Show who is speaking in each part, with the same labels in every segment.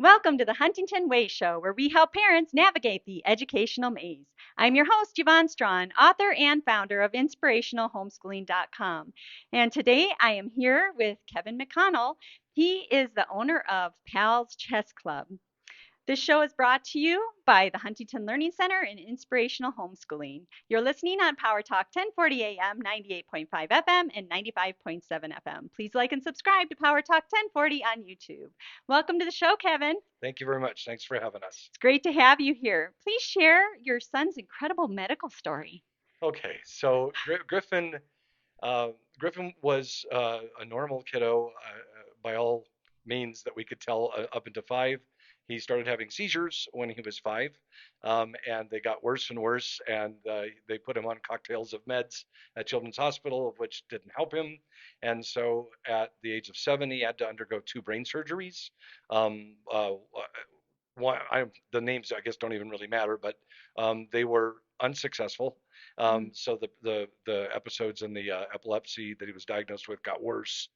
Speaker 1: Welcome to the Huntington Way Show, where we help parents navigate the educational maze. I'm your host, Yvonne Strachan, author and founder of InspirationalHomeschooling.com. And today I am here with Kevin McConnell. He is the owner of Pals Chess Club. This show is brought to you by the Huntington Learning Center and Inspirational Homeschooling. You're listening on Power Talk 1040 AM, 98.5 FM, and 95.7 FM. Please like and subscribe to Power Talk 1040 on YouTube. Welcome to the show, Kevin.
Speaker 2: Thank you very much. Thanks for having us.
Speaker 1: It's great to have you here. Please share your son's incredible medical story.
Speaker 2: Okay, so Griffin, uh, Griffin was a normal kiddo by all means that we could tell up into 5. He started having seizures when he was 5, and they got worse and worse, and they put him on cocktails of meds at Children's Hospital, which didn't help him. And so at the age of 7, he had to undergo 2 brain surgeries. Um, uh, the names I guess don't even really matter, but they were unsuccessful. So the episodes and the epilepsy that he was diagnosed with got worse,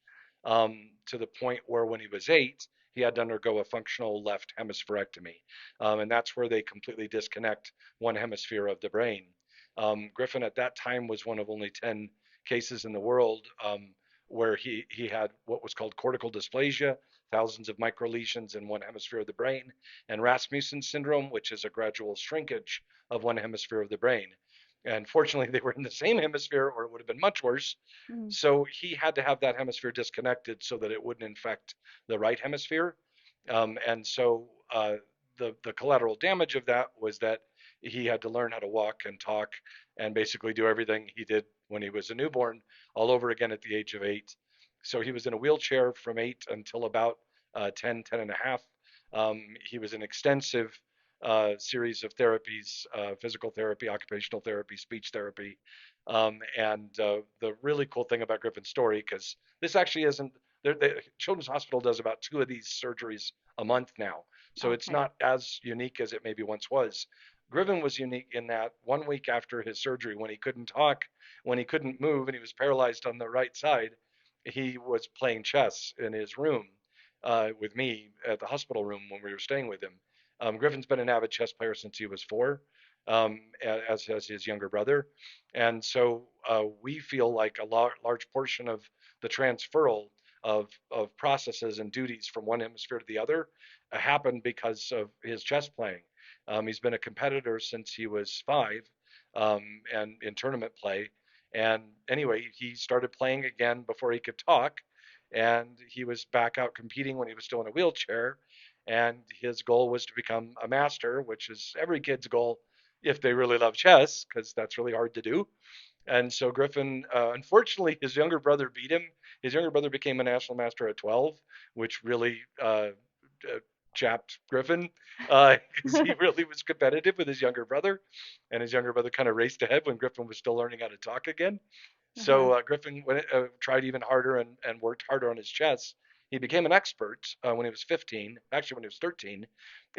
Speaker 2: to the point where when he was 8, he had to undergo a functional left hemispherectomy, and that's where they completely disconnect one hemisphere of the brain. Griffin at that time was one of only 10 cases in the world, where he had what was called cortical dysplasia, thousands of microlesions in one hemisphere of the brain, and Rasmussen syndrome, which is a gradual shrinkage of one hemisphere of the brain. And fortunately, they were in the same hemisphere, or it would have been much worse.
Speaker 1: Mm.
Speaker 2: So he had to have that hemisphere disconnected so that it wouldn't infect the right hemisphere. And so the collateral damage of that was that he had to learn how to walk and talk and basically do everything he did when he was a newborn all over again at the age of 8. So he was in a wheelchair from 8 until about 10, 10 and a half. He was in extensive series of therapies, physical therapy, occupational therapy, speech therapy. And the really cool thing about Griffin's story, because this actually isn't, the Children's Hospital does about 2 of these surgeries a month now. So it's
Speaker 1: Okay.
Speaker 2: not as unique as it maybe once was. Griffin was unique in that 1 week after his surgery, when he couldn't talk, when he couldn't move, and he was paralyzed on the right side, he was playing chess in his room with me at the hospital room when we were staying with him. Griffin's been an avid chess player since he was 4, as has his younger brother. And so we feel like a large portion of the transferal of processes and duties from one hemisphere to the other happened because of his chess playing. He's been a competitor since he was 5, and in tournament play. And anyway, he started playing again before he could talk, and he was back out competing when he was still in a wheelchair. And his goal was to become a master, which is every kid's goal if they really love chess, because that's really hard to do. And so Griffin, unfortunately, his younger brother beat him. His younger brother became a national master at 12, which really chapped Griffin, because he really was competitive with his younger brother, and his younger brother kind of raced ahead when Griffin was still learning how to talk again.
Speaker 1: Uh-huh.
Speaker 2: So Griffin tried even harder and worked harder on his chess. He became an expert when he was 15, actually when he was 13,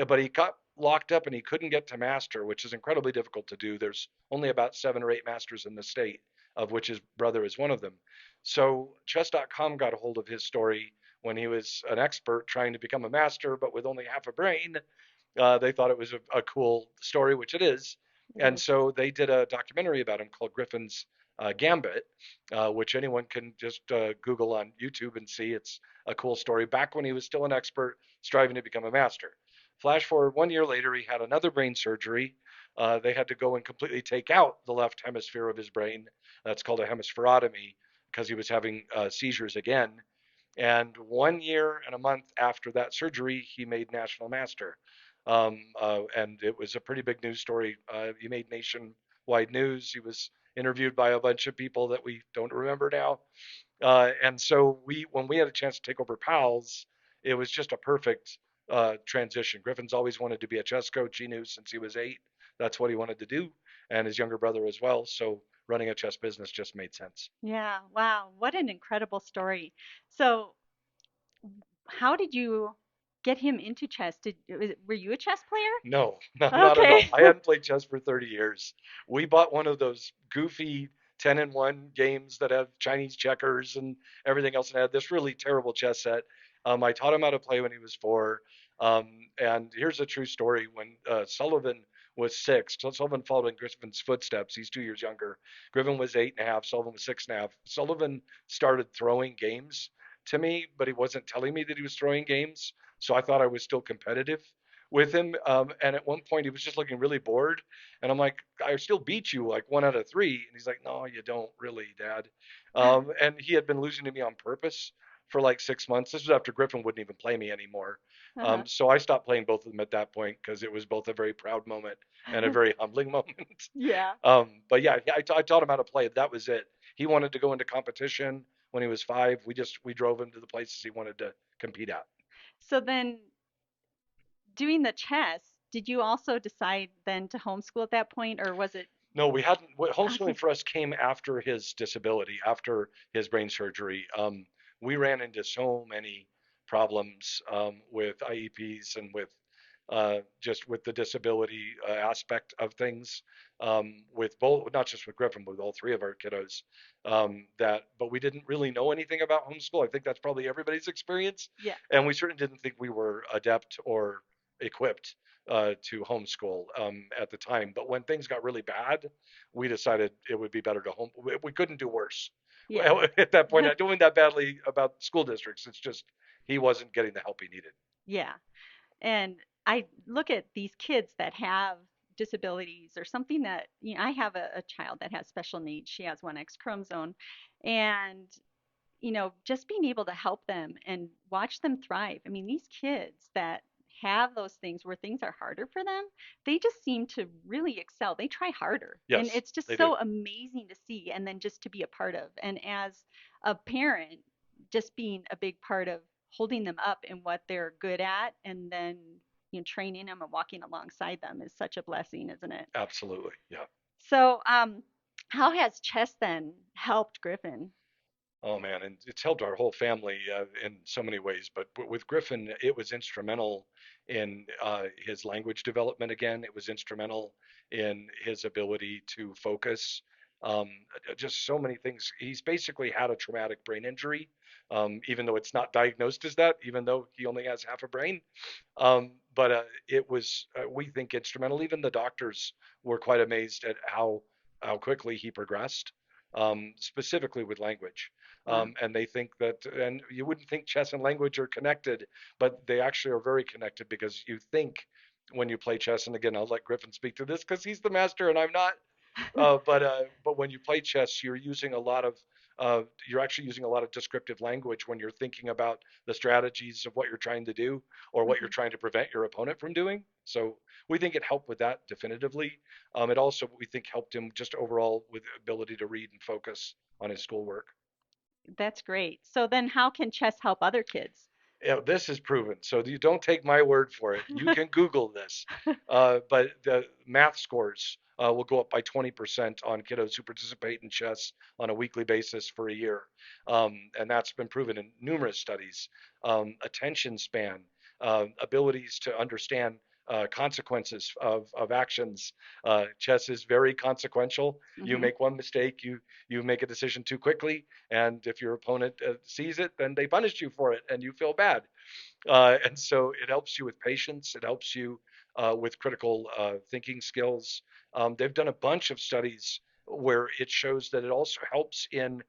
Speaker 2: but he got locked up and he couldn't get to master, which is incredibly difficult to do. There's only about 7 or 8 masters in the state, of which his brother is one of them. So chess.com got a hold of his story when he was an expert trying to become a master, but with only half a brain. They thought it was a cool story, which it is.
Speaker 1: It
Speaker 2: And
Speaker 1: is.
Speaker 2: so they did a documentary about him called Griffin's Gambit, which anyone can just Google on YouTube and see. It's a cool story. Back when he was still an expert, striving to become a master. Flash forward 1 year later, he had another brain surgery. They had to go and completely take out the left hemisphere of his brain. That's called a hemispherotomy, because he was having seizures again. And 1 year and a month after that surgery, he made national master. And it was a pretty big news story. He made nationwide news. He was interviewed by a bunch of people that we don't remember now. And so when we had a chance to take over PALS, it was just a perfect transition. Griffin's always wanted to be a chess coach. He knew since he was 8, that's what he wanted to do, and his younger brother as well. So running a chess business just made sense.
Speaker 1: Yeah. Wow. What an incredible story. So, how did you get him into chess? Were you a chess player?
Speaker 2: No, no, not at all.
Speaker 1: Okay.
Speaker 2: I hadn't played chess for 30 years. We bought one of those goofy 10 and 1 games that have Chinese checkers and everything else, and had this really terrible chess set. I taught him how to play when he was 4. And here's a true story. When Sullivan was six, so Sullivan followed in Griffin's footsteps. He's 2 years younger. Griffin was 8.5. Sullivan was 6.5. Sullivan started throwing games to me, but he wasn't telling me that he was throwing games. So I thought I was still competitive with him. And at one point, he was just looking really bored. And I'm like, I still beat you like 1 out of 3. And he's like, no, you don't really, Dad. And he had been losing to me on purpose for like 6 months. This was after Griffin wouldn't even play me anymore.
Speaker 1: Uh-huh.
Speaker 2: So I stopped playing both of them at that point because it was both a very proud moment and a very humbling moment.
Speaker 1: Yeah.
Speaker 2: But yeah, I taught him how to play. That was it. He wanted to go into competition when he was 5. We drove him to the places he wanted to compete at.
Speaker 1: So then, doing the chess, did you also decide then to homeschool at that point, or was it?
Speaker 2: No, we hadn't.
Speaker 1: Okay.
Speaker 2: Homeschooling for us came after his disability, after his brain surgery. We ran into so many problems with IEPs and with just with the disability aspect of things, with both, not just with Griffin, but with all 3 of our kiddos. But we didn't really know anything about homeschool. I think that's probably everybody's experience,
Speaker 1: Yeah.
Speaker 2: and we certainly didn't think we were adept or equipped to homeschool at the time. But when things got really bad, we decided it would be better to home. We couldn't do worse.
Speaker 1: Yeah.
Speaker 2: Well, at that point, not doing that badly about school districts. It's just he wasn't getting the help he needed.
Speaker 1: Yeah. And I look at these kids that have disabilities or something that, I have a child that has special needs. She has one X chromosome. And just being able to help them and watch them thrive. I mean, these kids that have those things where things are harder for them, they just seem to really excel. They try harder. And
Speaker 2: Yes,
Speaker 1: it's just
Speaker 2: they do.
Speaker 1: so amazing to see and then just to be a part of. And as a parent, just being a big part of holding them up in what they're good at and then training them and walking alongside them is such a blessing, isn't it?
Speaker 2: Absolutely. Yeah.
Speaker 1: So, how has chess then helped Griffin?
Speaker 2: Oh man, and it's helped our whole family in so many ways. But with Griffin, it was instrumental in his language development. Again, it was instrumental in his ability to focus. Um, just so many things. He's basically had a traumatic brain injury, even though it's not diagnosed as that. Even though he only has half a brain, but it was, we think, instrumental. Even the doctors were quite amazed at how quickly he progressed, specifically with language.
Speaker 1: Wow.
Speaker 2: And they think that, and you wouldn't think chess and language are connected, but they actually are very connected because you think when you play chess, and again, I'll let Griffin speak to this because he's the master and I'm not. But when you play chess, you're actually using a lot of descriptive language when you're thinking about the strategies of what you're trying to do or what you're
Speaker 1: Mhm.
Speaker 2: trying to prevent your opponent from doing. So we think it helped with that definitively. It also, we think, helped him just overall with the ability to read and focus on his schoolwork.
Speaker 1: That's great. So then how can chess help other kids?
Speaker 2: This is proven. So you don't take my word for it. You can Google this. But the math scores will go up by 20% on kiddos who participate in chess on a weekly basis for a year. And that's been proven in numerous studies. Attention span, abilities to understand consequences of actions. Chess is very consequential. You
Speaker 1: Hmm.
Speaker 2: make one mistake, you make a decision too quickly, and if your opponent sees it, then they punish you for it, and you feel bad. And so it helps you with patience. It helps you with critical thinking skills. They've done a bunch of studies where it shows that it also helps in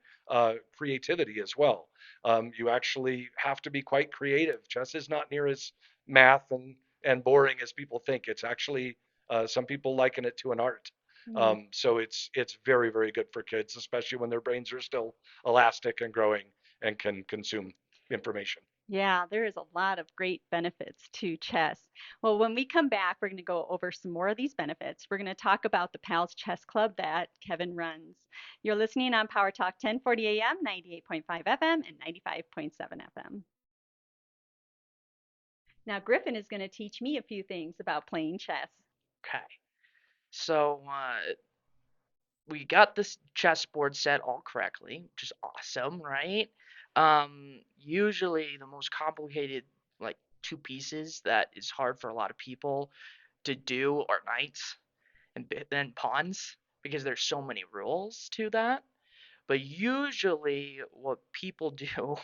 Speaker 2: creativity as well. You actually have to be quite creative. Chess is not near as math and boring as people think. It's actually some people liken it to an art.
Speaker 1: Hmm.
Speaker 2: So it's very, very good for kids, especially when their brains are still elastic and growing and can consume information.
Speaker 1: Yeah, there is a lot of great benefits to chess. Well, when we come back, we're going to go over some more of these benefits. We're going to talk about the Pals Chess Club that Kevin runs. You're listening on Power Talk 1040 AM, 98.5 FM, and 95.7 FM. Now, Griffin is going to teach me a few things about playing chess.
Speaker 3: Okay. So we got this chessboard set all correctly, which is awesome, right? Usually the most complicated, like 2 pieces that is hard for a lot of people to do are knights and then pawns because there's so many rules to that. But usually what people do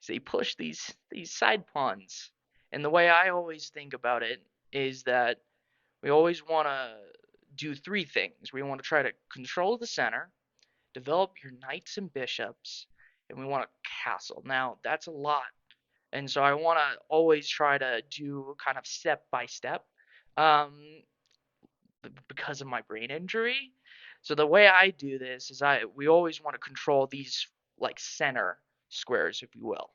Speaker 3: is they push these side pawns And the way I always think about it is that we always want to do three things. We want to try to control the center, develop your knights and bishops, and we want to castle. Now, that's a lot. And so I want to always try to do kind of step by step. Um, because of my brain injury. So the way I do this is we always want to control these like center squares, if you will,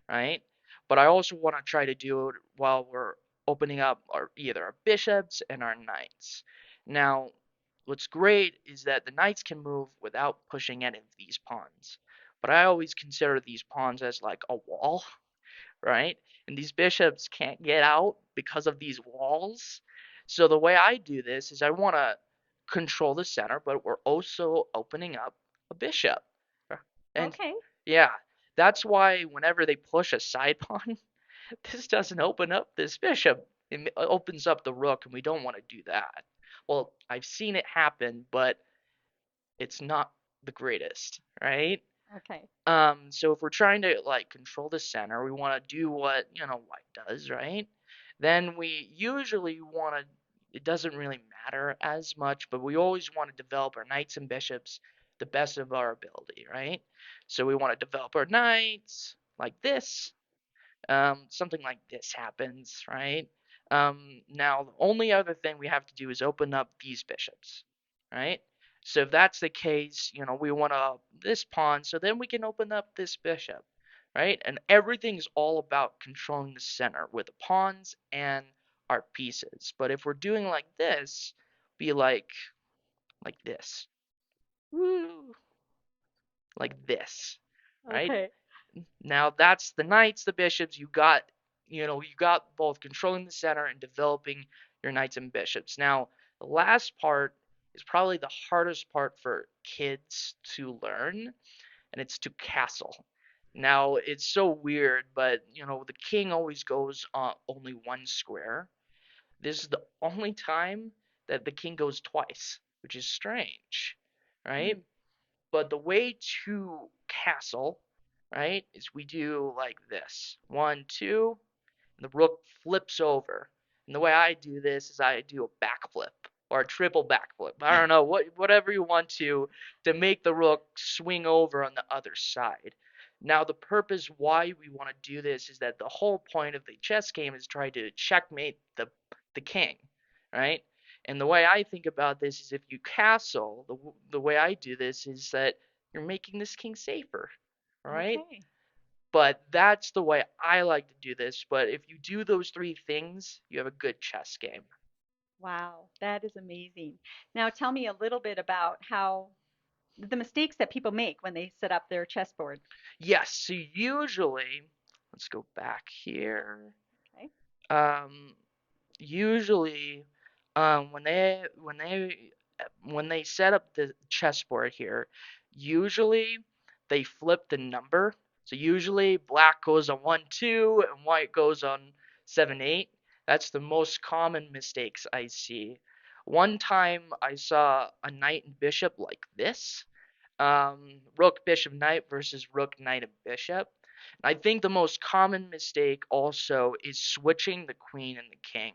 Speaker 3: right? But I also want to try to do it while we're opening up either our bishops and our knights. Now, what's great is that the knights can move without pushing any of these pawns. But I always consider these pawns as like a wall, right? And these bishops can't get out because of these walls. So the way I do this is I want to control the center, but we're also opening up a bishop. And
Speaker 1: Okay.
Speaker 3: yeah, that's why whenever they push a side pawn, this doesn't open up this bishop. It opens up the rook, and we don't want to do that. Well, I've seen it happen, but it's not the greatest, right?
Speaker 1: Okay.
Speaker 3: So if we're trying to like control the center, we want to do what, white does, right? Then we usually want to, it doesn't really matter as much, but we always want to develop our knights and bishops the best of our ability, right? So we want to develop our knights like this, something like this happens, right? Now, the only other thing we have to do is open up these bishops, right? So if that's the case, we want to this pawn, so then we can open up this bishop, right? And everything's all about controlling the center with the pawns and our pieces. But if we're doing like this, be like this, woo, like this, right?
Speaker 1: Okay.
Speaker 3: Now that's the knights, the bishops. You got both controlling the center and developing your knights and bishops. Now the last part is probably the hardest part for kids to learn, and it's to castle. Now it's so weird, but the king always goes only one square. This is the only time that the king goes twice, which is strange, right?
Speaker 1: Mm.
Speaker 3: But the way to castle, right, is we do like this. 1, 2, and the rook flips over. And the way I do this is I do a backflip or a triple backflip. I don't know, whatever you want to make the rook swing over on the other side. Now the purpose why we want to do this is that the whole point of the chess game is try to checkmate the king, right? And the way I think about this is if you castle, the way I do this is that you're making this king safer, all right?
Speaker 1: Okay.
Speaker 3: But that's the way I like to do this. But if you do those three things, you have a good chess game.
Speaker 1: Wow, that is amazing. Now tell me a little bit about how the mistakes that people make when they set up their chessboard.
Speaker 3: Yes, so usually, let's go back here.
Speaker 1: Okay.
Speaker 3: Um, Usually, when they set up the chessboard here, usually they flip the number. So usually black goes on 1 2 and white goes on 7 8. That's the most common mistakes I see. One time I saw a knight and bishop like this, rook bishop knight versus rook knight and bishop. I think the most common mistake also is switching the queen and the king.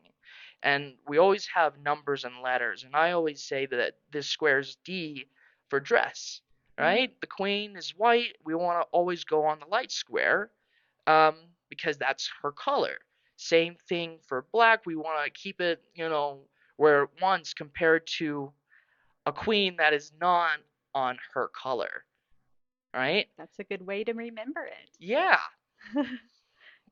Speaker 3: And we always have numbers and letters, and I always say that this square is D for dress,
Speaker 1: Mm.
Speaker 3: right? The queen is white. We want to always go on the light square, because that's her color. Same thing for black. We want to keep it, where it wants compared to a queen that is not on her color, right?
Speaker 1: That's a good way to remember it.
Speaker 3: Yeah.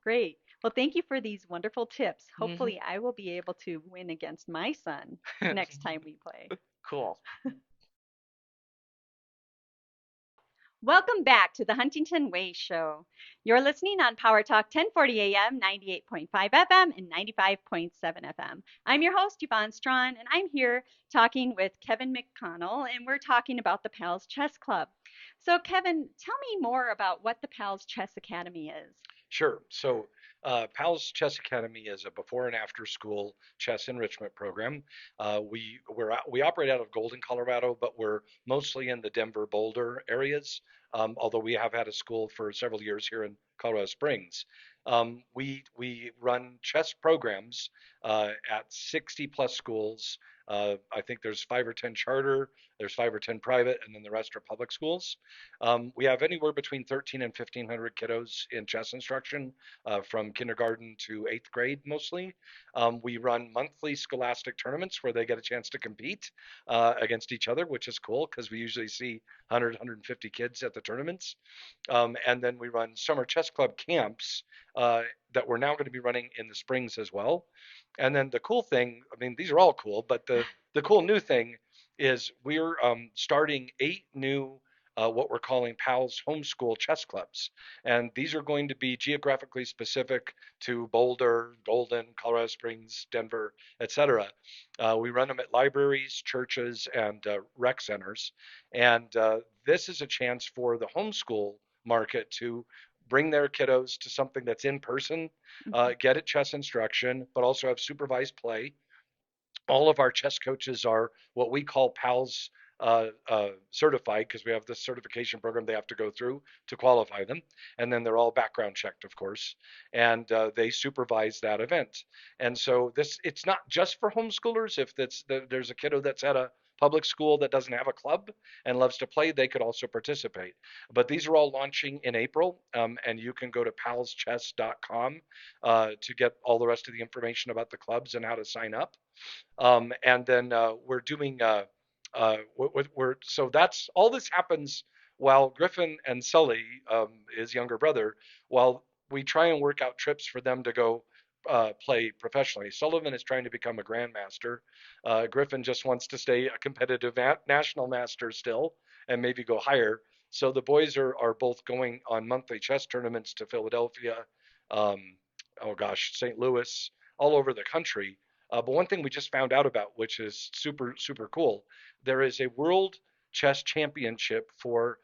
Speaker 1: Great. Well, thank you for these wonderful tips.
Speaker 3: Hmm.
Speaker 1: Hopefully, I will be able to win against my son next time we play.
Speaker 3: Cool.
Speaker 1: Welcome back to the Huntington Way Show. You're listening on Power Talk 1040 AM, 98.5 FM, and 95.7 FM. I'm your host, Yvonne Strachan, and I'm here talking with Kevin McConnell, and we're talking about the Pals Chess Club. So, Kevin, tell me more about what the Pals Chess Academy is.
Speaker 2: Sure. So, PALS Chess Academy is a before and after school chess enrichment program. We operate out of Golden, Colorado, but we're mostly in the Denver, Boulder areas. Although we have had a school for several years here in Colorado Springs. We run chess programs at 60 plus schools. I think there's 5 or 10 charter, there's 5 or 10 private, and then the rest are public schools. We have anywhere between 13 and 1,500 kiddos in chess instruction, from kindergarten to 8th grade mostly. We run monthly scholastic tournaments where they get a chance to compete against each other, which is cool because we usually see 100, 150 kids at the tournaments. And then we run summer chess club camps that we're now going to be running in the springs as well. And then the cool thing, I mean, these are all cool, but the cool new thing is we're starting 8 new what we're calling PALS homeschool chess clubs. And these are going to be geographically specific to Boulder, Golden, Colorado Springs, Denver, etc. We run them at libraries, churches, and rec centers. And this is a chance for the homeschool market to bring their kiddos to something that's in person,
Speaker 1: Mhm.
Speaker 2: get at chess instruction, but also have supervised play. All of our chess coaches are what we call PALS certified because we have this certification program they have to go through to qualify them. And then they're all background checked, of course, and they supervise that event. And so it's not just for homeschoolers. If there's a kiddo that's at a public school that doesn't have a club and loves to play, they could also participate. But these are all launching in April, and you can go to palschess.com to get all the rest of the information about the clubs and how to sign up. And then we're doing we're so that's all this happens while Griffin and Sully, his younger brother, while we try and work out trips for them to go play professionally. Sullivan is trying to become a grandmaster. Griffin just wants to stay a competitive national master still and maybe go higher. So the boys are both going on monthly chess tournaments to Philadelphia, um, oh gosh, St. Louis, all over the country. But one thing we just found out about, which is super, super cool, there is a world chess championship for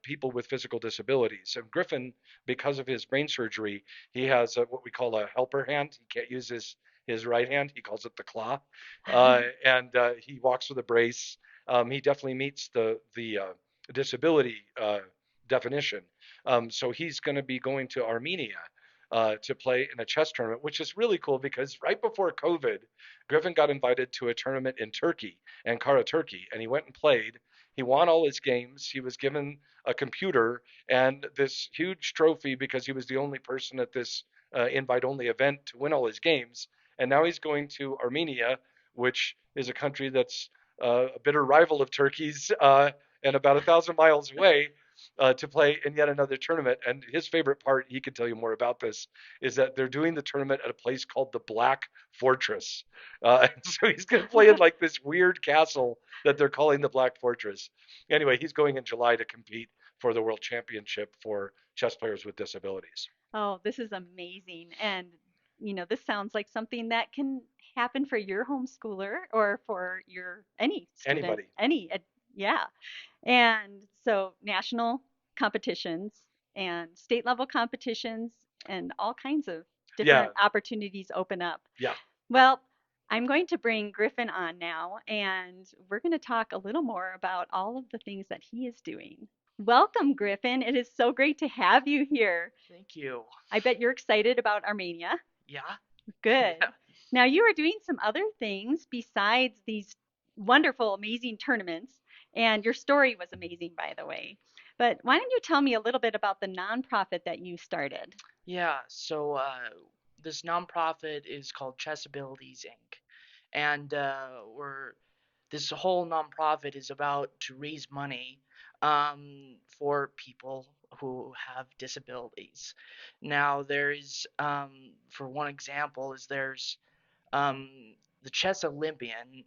Speaker 2: people with physical disabilities. And Griffin, because of his brain surgery, he has what we call a helper hand. He can't use his right hand. He calls it the claw, and he walks with a brace. He definitely meets the disability definition. So he's going to be going to Armenia to play in a chess tournament, which is really cool because right before COVID, Griffin got invited to a tournament in Turkey, Ankara, Turkey, and he went and played. He won all his games. He was given a computer and this huge trophy because he was the only person at this invite only event to win all his games. And now he's going to Armenia, which is a country that's a bitter rival of Turkey's and about 1,000 miles away to play in yet another tournament. And his favorite part, he could tell you more about this, is that they're doing the tournament at a place called the Black Fortress. And so he's going to play in like this weird castle that they're calling the Black Fortress. Anyway, he's going in July to compete for the World Championship for chess players with disabilities.
Speaker 1: Oh, this is amazing. And, this sounds like something that can happen for your homeschooler or for your any student,
Speaker 2: Anybody?
Speaker 1: yeah. And so national competitions and state level competitions and all kinds of
Speaker 2: Yeah,
Speaker 1: different opportunities open up.
Speaker 2: yeah.
Speaker 1: Well, I'm going to bring Griffin on now, and we're going to talk a little more about all of the things that he is doing. Welcome, Griffin. It is so great to have you here.
Speaker 3: Thank you.
Speaker 1: I bet you're excited about Armenia.
Speaker 3: Yeah.
Speaker 1: Good.
Speaker 3: Yeah.
Speaker 1: Now, you are doing some other things besides these wonderful, amazing tournaments, and your story was amazing, by the way. But why don't you tell me a little bit about the nonprofit that you started?
Speaker 3: Yeah. So this nonprofit is called ChessAbilities Inc. And we're this whole nonprofit is about to raise money for people who have disabilities. Now, there is, for one example, is there's um, the chess Olympian,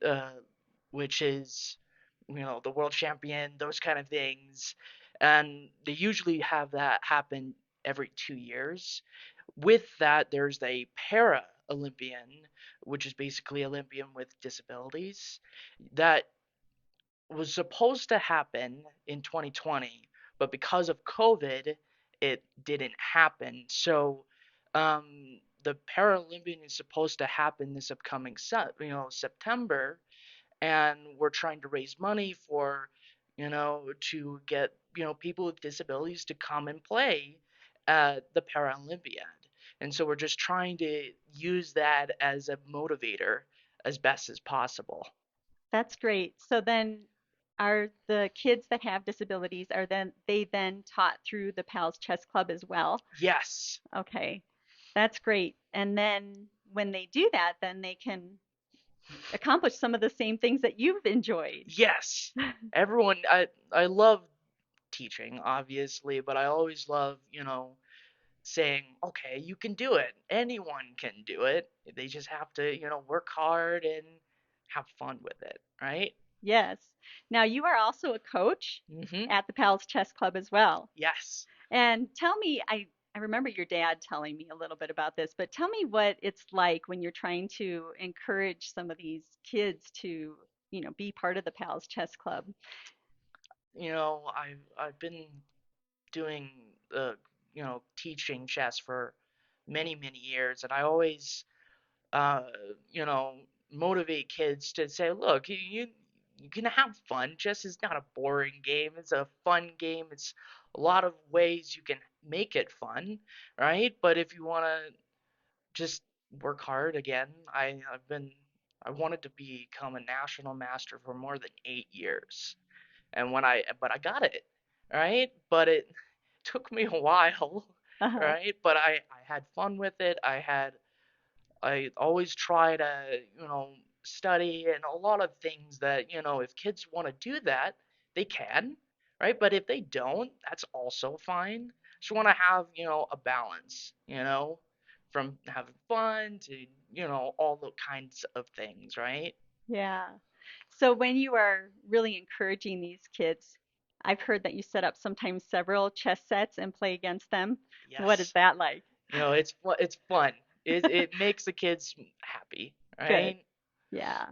Speaker 3: which is, the world champion, those kind of things, and they usually have that happen every 2 years. With that, there's a para Olympian, which is basically Olympian with disabilities, that was supposed to happen in 2020, but because of COVID, it didn't happen. So, the Paralympian is supposed to happen this upcoming September, and we're trying to raise money for, to get people with disabilities to come and play at the Paralympiad. And so we're just trying to use that as a motivator as best as possible.
Speaker 1: That's great. So then are the kids that have disabilities are then taught through the PALS Chess Club as well?
Speaker 3: Yes.
Speaker 1: Okay. That's great. And then when they do that, then they can accomplish some of the same things that you've enjoyed.
Speaker 3: Yes. Everyone I love teaching obviously, but I always love, saying, okay, you can do it. Anyone can do it. They just have to, work hard and have fun with it, right?
Speaker 1: Yes. Now you are also a coach
Speaker 3: Mhm.
Speaker 1: at the PALS Chess Club as well.
Speaker 3: Yes.
Speaker 1: And tell me, I remember your dad telling me a little bit about this, but tell me what it's like when you're trying to encourage some of these kids to, be part of the PALS Chess Club.
Speaker 3: I've been doing teaching chess for many, many years, and I always uh, you know, motivate kids to say, look, you can have fun. Chess is not a boring game. It's a fun game. It's a lot of ways you can make it fun, right? But if you want to just work hard again, I wanted to become a national master for more than 8 years, and but I got it, right? But it took me a while,
Speaker 1: Uh-huh.
Speaker 3: right? But I had fun with it. I always try to, study and a lot of things that, if kids want to do that, they can, right? But if they don't, that's also fine. Just want to have, a balance, from having fun to, all the kinds of things, right?
Speaker 1: Yeah. So when you are really encouraging these kids, I've heard that you set up sometimes several chess sets and play against them. What is
Speaker 3: Yes.
Speaker 1: that like?
Speaker 3: It's fun. It makes the kids happy,
Speaker 1: Good.
Speaker 3: right?
Speaker 1: Yeah.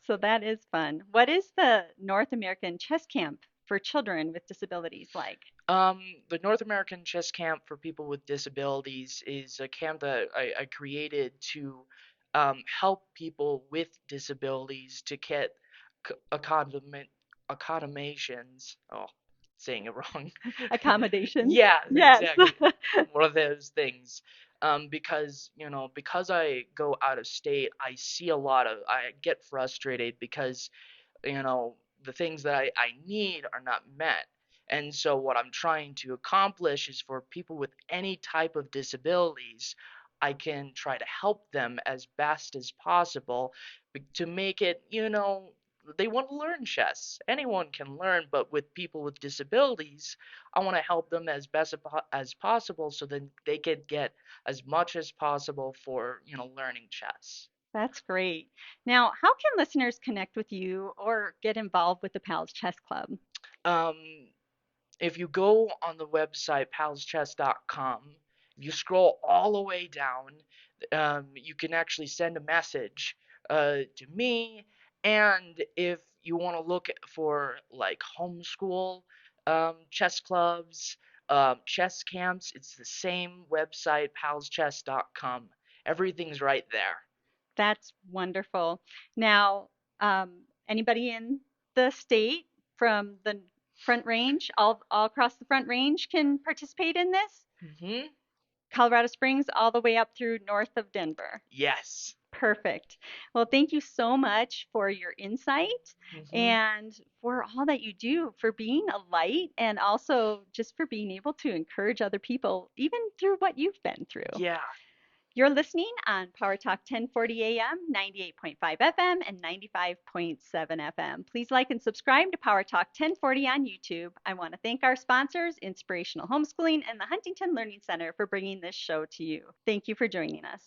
Speaker 1: So that is fun. What is the North American Chess Camp for children with disabilities like?
Speaker 3: The North American Chess Camp for people with disabilities is a camp that I created to help people with disabilities to get accommodations. Accommodations. Oh, saying it wrong.
Speaker 1: Accommodations?
Speaker 3: Yeah,
Speaker 1: Yes.
Speaker 3: exactly. One of those things. Because I go out of state, I get frustrated because you know the things that I need are not met, and so what I'm trying to accomplish is for people with any type of disabilities, I can try to help them as best as possible to make it, they want to learn chess. Anyone can learn, but with people with disabilities, I want to help them as best as possible so then they can get as much as possible for, learning chess.
Speaker 1: That's great. Now, how can listeners connect with you or get involved with the Pals Chess Club?
Speaker 3: Um, if you go on the website palschess.com, if you scroll all the way down, you can actually send a message to me. And if you want to look for like homeschool chess clubs, chess camps, it's the same website, palschess.com. Everything's right there.
Speaker 1: That's wonderful. Now, anybody in the state from the Front Range, all across the Front Range, can participate in this?
Speaker 3: Hmm.
Speaker 1: Colorado Springs, all the way up through north of Denver.
Speaker 3: Yes.
Speaker 1: Perfect. Well, thank you so much for your insight
Speaker 3: Hmm.
Speaker 1: and for all that you do, for being a light and also just for being able to encourage other people, even through what you've been through.
Speaker 3: Yeah.
Speaker 1: You're listening on Power Talk 1040 AM, 98.5 FM, and 95.7 FM. Please like and subscribe to Power Talk 1040 on YouTube. I want to thank our sponsors, Inspirational Homeschooling and the Huntington Learning Center, for bringing this show to you. Thank you for joining us.